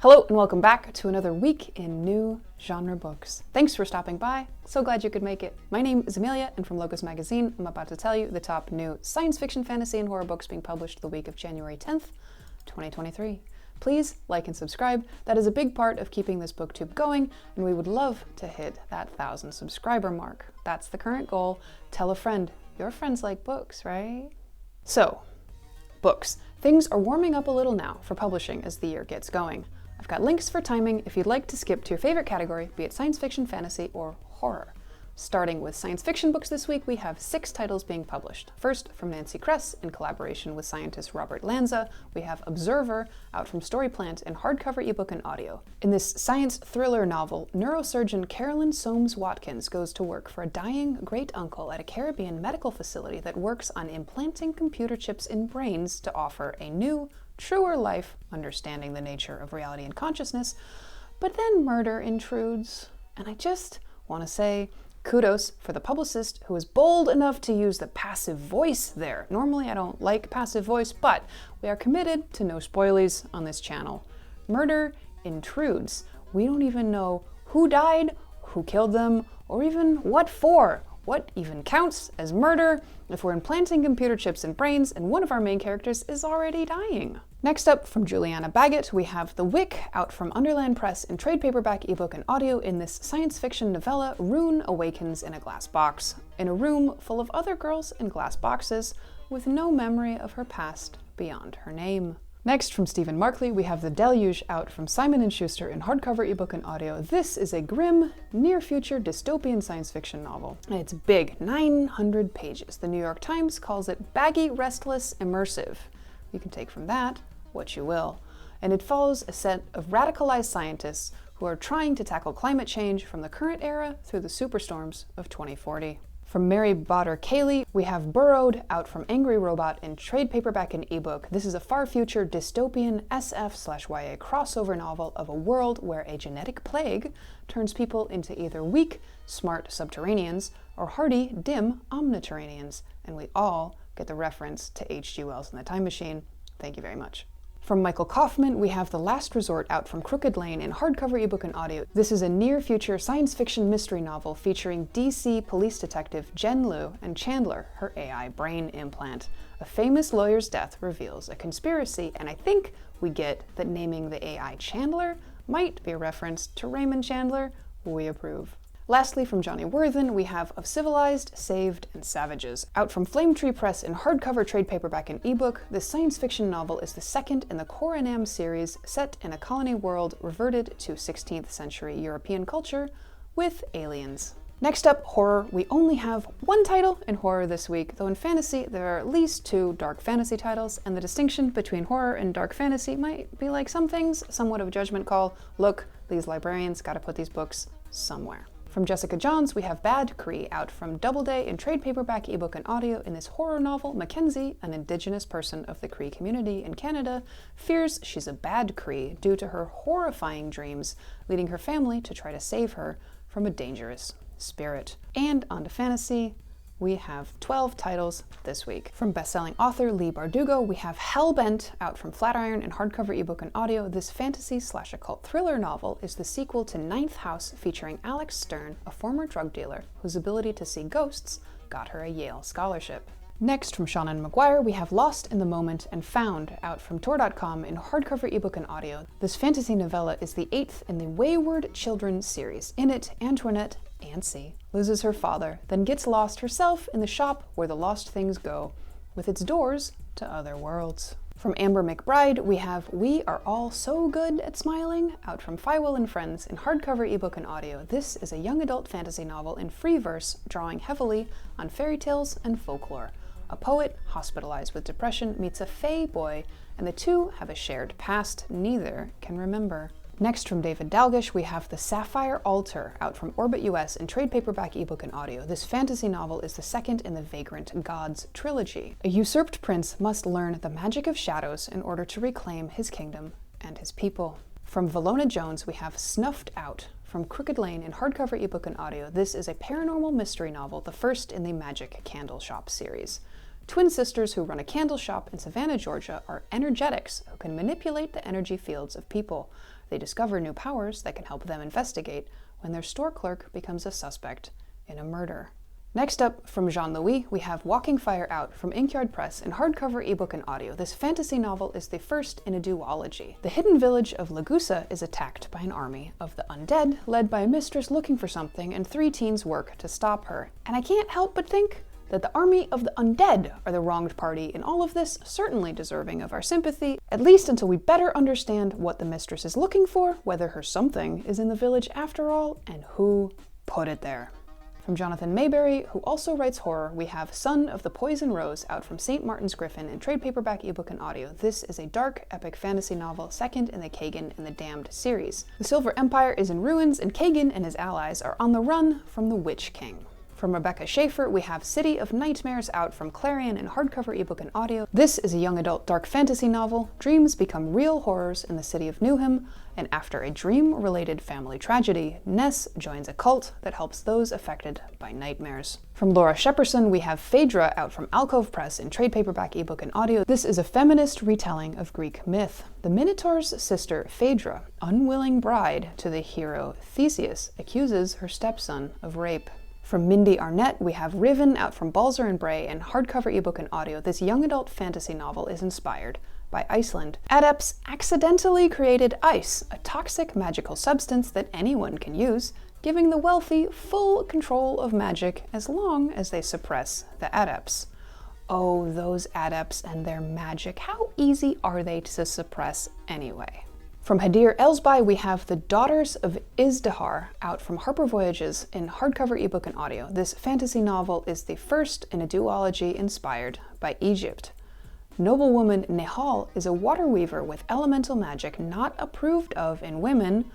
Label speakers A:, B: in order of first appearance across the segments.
A: Hello and welcome back to another week in new genre books. Thanks for stopping by. So glad you could make it. My name is Amelia, and from Locus magazine, I'm about to tell you the top new science fiction, fantasy, and horror books being published the week of January 10th, 2023. Please like and subscribe. That is a big part of keeping this booktube going, and we would love to hit that 1,000 subscriber mark. That's the current goal. Tell a friend. Your friends like books, right? So, books. Things are warming up a little now for publishing as the year gets going. I've got links for timing if you'd like to skip to your favorite category, be it science fiction, fantasy, or horror. Starting with science fiction books this week, we have 6 titles being published. First, from Nancy Kress, in collaboration with scientist Robert Lanza, we have Observer, out from Storyplant in hardcover, ebook, and audio. In this science thriller novel, neurosurgeon Carolyn Soames Watkins goes to work for a dying great-uncle at a Caribbean medical facility that works on implanting computer chips in brains to offer a new, truer life, understanding the nature of reality and consciousness. But then murder intrudes, and I just want to say, kudos for the publicist who was bold enough to use the passive voice there. Normally I don't like passive voice, but we are committed to no spoilies on this channel. Murder intrudes. We don't even know who died, who killed them, or even what for. What even counts as murder if we're implanting computer chips in brains and one of our main characters is already dying? Next up, from Julianna Baggott, we have The Wick, out from Underland Press in trade paperback, ebook, and audio in this science fiction novella, Rune awakens in a glass box, in a room full of other girls in glass boxes with no memory of her past beyond her name. Next, from Stephen Markley, we have The Deluge, out from Simon & Schuster in hardcover, ebook, and audio. This is a grim, near-future dystopian science fiction novel. It's big, 900 pages. The New York Times calls it baggy, restless, immersive. You can take from that what you will. And it follows a set of radicalized scientists who are trying to tackle climate change from the current era through the superstorms of 2040. From Mary Baader Kaley, we have Burrowed, out from Angry Robot in trade paperback and ebook. This is a far-future dystopian SF/YA crossover novel of a world where a genetic plague turns people into either weak, smart subterraneans or hardy, dim omniterraneans. And we all get the reference to H.G. Wells and the Time Machine. Thank you very much. From Michael Kaufman, we have The Last Resort, out from Crooked Lane in hardcover, ebook, and audio. This is a near-future science fiction mystery novel featuring DC police detective Jen Liu and Chandler, her AI brain implant. A famous lawyer's death reveals a conspiracy, and I think we get that naming the AI Chandler might be a reference to Raymond Chandler. We approve. Lastly, from Johnny Worthen, we have Of Civilized, Saved, and Savages. Out from Flame Tree Press in hardcover, trade paperback, and ebook, this science fiction novel is the second in the Coronam series, set in a colony world reverted to 16th century European culture with aliens. Next up, horror. We only have 1 title in horror this week, though in fantasy there are at least 2 dark fantasy titles, and the distinction between horror and dark fantasy might be like some things, somewhat of a judgment call. Look, these librarians gotta put these books somewhere. From Jessica Johns, we have Bad Cree, out from Doubleday in trade paperback, ebook, and audio. In this horror novel, Mackenzie, an indigenous person of the Cree community in Canada, fears she's a bad Cree due to her horrifying dreams, leading her family to try to save her from a dangerous spirit. And on to fantasy, we have 12 titles this week. From best-selling author Leigh Bardugo, we have Hellbent, out from Flatiron in hardcover, ebook, and audio. This fantasy/occult thriller novel is the sequel to Ninth House, featuring Alex Stern, a former drug dealer whose ability to see ghosts got her a Yale scholarship. Next, from Seanan McGuire, we have Lost in the Moment and Found, out from Tor.com in hardcover, ebook, and audio. This fantasy novella is the 8th in the Wayward Children series. In it, Antoinette, Ancy, loses her father, then gets lost herself in the shop where the lost things go, with its doors to other worlds. From Amber McBride, we have We Are All So Good at Smiling, out from Fywell and Friends in hardcover, ebook, and audio. This is a young adult fantasy novel in free verse, drawing heavily on fairy tales and folklore. A poet hospitalized with depression meets a fae boy, and the two have a shared past neither can remember. Next, from David Dalglish, we have The Sapphire Altar, out from Orbit US in trade paperback, ebook, and audio. This fantasy novel is the second in the Vagrant Gods trilogy. A usurped prince must learn the magic of shadows in order to reclaim his kingdom and his people. From Valona Jones, we have Snuffed Out, from Crooked Lane in hardcover, ebook, and audio. This is a paranormal mystery novel, the first in the Magic Candle Shop series. Twin sisters who run a candle shop in Savannah, Georgia, are energetics who can manipulate the energy fields of people. They discover new powers that can help them investigate when their store clerk becomes a suspect in a murder. Next up, from Jean-Louis, we have Walking Fire Out from Inkyard Press in hardcover, ebook, and audio. This fantasy novel is the first in a duology. The hidden village of Lagusa is attacked by an army of the undead, led by a mistress looking for something, and 3 teens work to stop her. And I can't help but think that the army of the undead are the wronged party in all of this, certainly deserving of our sympathy, at least until we better understand what the mistress is looking for, whether her something is in the village after all, and who put it there. From Jonathan Maberry, who also writes horror, we have Son of the Poison Rose out from St. Martin's Griffin in trade paperback, ebook, and audio. This is a dark, epic fantasy novel, second in the Kagan and the Damned series. The Silver Empire is in ruins, and Kagan and his allies are on the run from the Witch King. From Rebecca Schaefer, we have City of Nightmares out from Clarion in hardcover, ebook, and audio. This is a young adult dark fantasy novel. Dreams become real horrors in the city of Newham, and after a dream-related family tragedy, Ness joins a cult that helps those affected by nightmares. From Laura Shepperson, we have Phaedra out from Alcove Press in trade paperback, ebook, and audio. This is a feminist retelling of Greek myth. The Minotaur's sister, Phaedra, unwilling bride to the hero Theseus, accuses her stepson of rape. From Mindee Arnett, we have Riven out from Balzer and Bray in hardcover, ebook, and audio. This young adult fantasy novel is inspired by Iceland. Adepts accidentally created ice, a toxic magical substance that anyone can use, giving the wealthy full control of magic as long as they suppress the adepts. Oh, those adepts and their magic, how easy are they to suppress anyway? From Hadeer Elsbai, we have The Daughters of Izdihar out from Harper Voyages in hardcover, ebook, and audio. This fantasy novel is the first in a duology inspired by Egypt. Noblewoman Nehal is a water weaver with elemental magic not approved of in women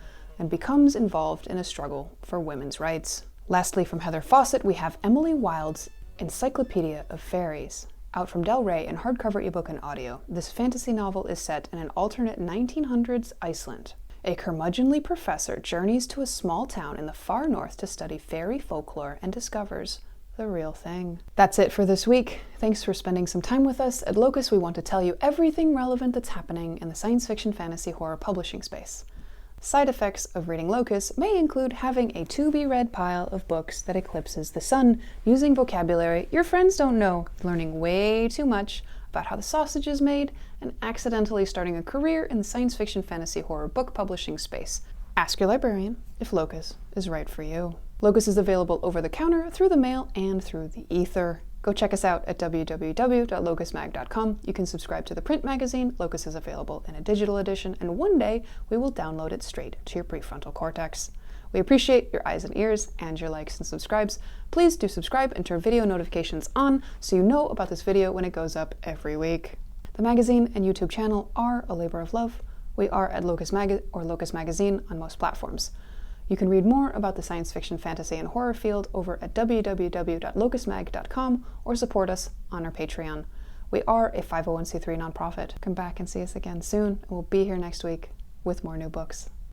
A: and becomes involved in a struggle for women's rights. Lastly, from Heather Fawcett, we have Emily Wilde's Encyclopaedia of Faeries out from Del Rey in hardcover, ebook, and audio. This fantasy novel is set in an alternate 1900s Iceland. A curmudgeonly professor journeys to a small town in the far north to study fairy folklore and discovers the real thing. That's it for this week. Thanks for spending some time with us. At Locus, we want to tell you everything relevant that's happening in the science fiction, fantasy, horror publishing space. Side effects of reading Locus may include having a to-be-read pile of books that eclipses the sun, using vocabulary your friends don't know, learning way too much about how the sausage is made, and accidentally starting a career in the science fiction, fantasy, horror book publishing space. Ask your librarian if Locus is right for you. Locus is available over the counter, through the mail, and through the ether. Go check us out at www.locusmag.com. You can subscribe to the print magazine. Locus is available in a digital edition, and one day we will download it straight to your prefrontal cortex. We appreciate your eyes and ears and your likes and subscribes. Please do subscribe and turn video notifications on so you know about this video when it goes up every week. The magazine and YouTube channel are a labor of love. We are at Locus Magazine on most platforms. You can read more about the science fiction, fantasy, and horror field over at www.locusmag.com or support us on our Patreon. We are a 501c3 nonprofit. Come back and see us again soon, and we'll be here next week with more new books.